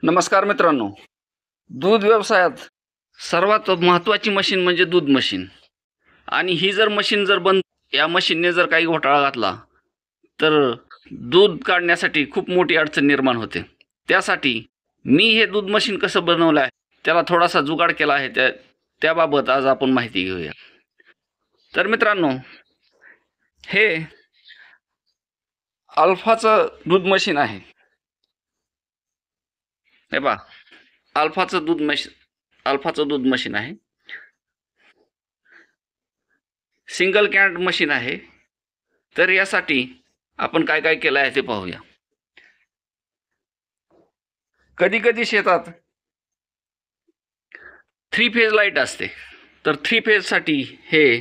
नमस्कार मित्रांनो. दूध व्यवसायात सर्वात महत्त्वाची मशीन म्हणजे दूध मशीन. आणि ही जर मशीन जर बंद, या मशीनने जर काही घोटाळा घातला तर दूध काढण्यासाठी खूप मोठी अडचण निर्माण होते. त्यासाठी मी हे दूध मशीन कसं बनवलं आहे, त्याला थोडासा जुगाड केला आहे, त्याबाबत आज आपण माहिती घेऊया. तर मित्रांनो, हे अल्फाचं दूध मशीन आहे. हे पहा, अल्फाचं दूध मशीन आहे. सिंगल कॅन्ड मशीन आहे. तर यासाठी आपण काय काय केलं आहे ते पाहूया. कधी कधी शेतात 3 फेज लाईट असते, तर 3 फेजसाठी हे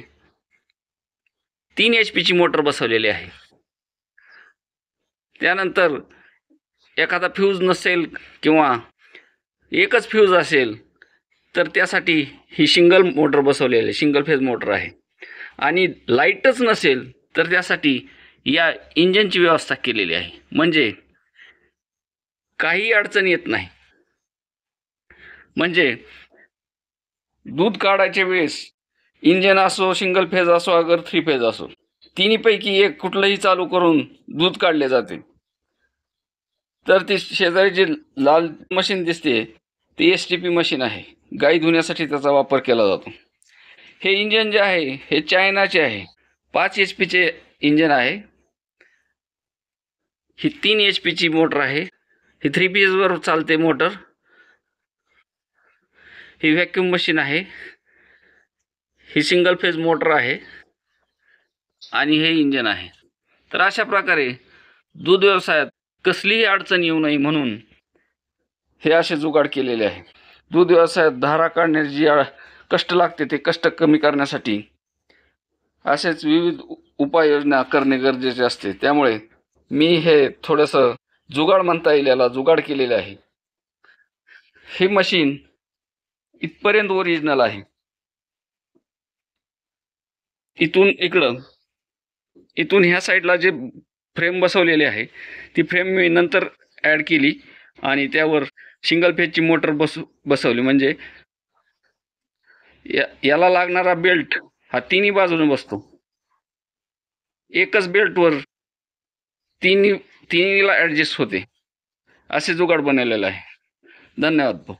3 HP ची मोटर बसवलेली आहे. त्यानंतर एखादा फ्यूज नसेल किंवा एकच फ्यूज असेल तर त्यासाठी ही सिंगल फेज मोटर आहे. आणि लाईटच नसेल तर त्यासाठी या इंजिनची व्यवस्था केलेली आहे, म्हणजे काही अडचण येत नाही. म्हणजे दूध काढायच्या वेळेस इंजिन असो, सिंगल फेज असो, अगर 3 फेज असो, तिन्हीपैकी एक कुठलंही चालू करून दूध काढले जाते. तर ती शेजारी जी लाल मशीन दिसते ती STP मशीन आहे. गाई धुण्यासाठी त्याचा वापर केला जातो. हे इंजिन जे आहे हे चायनाचे आहे. 5 HP चे इंजिन आहे. ही 3 HP ची मोटर आहे. ही 3 फेज वर चालते मोटर. ही व्हॅक्यूम मशीन आहे. ही सिंगल फेज मोटर आहे आणि हे इंजिन आहे. तर अशा प्रकारे दूध व्यवसायात कसलीही अडचण येऊ नये म्हणून हे असे जुगाड केलेले आहे. दूध व्यवसायात धारा काढण्याची जी कष्ट लागते ते कष्ट कमी करण्यासाठी असेच विविध उपाययोजना करणे गरजेचे असते. त्यामुळे मी हे थोडंसं जुगाड म्हणता येईल, याला जुगाड केलेले आहे. ही मशीन इथपर्यंत ओरिजिनल आहे. इथून ह्या साईडला जे फ्रेम बसवलेली आहे ती फ्रेम मी नंतर ॲड केली आणि त्यावर सिंगल फेजची मोटर बसवली. म्हणजे याला लागणारा बेल्ट हा तिन्ही बाजूने बसतो. एकच बेल्टवर तिन्हीला ॲडजस्ट होते. असे जुगाड बनवलेलं आहे. धन्यवाद.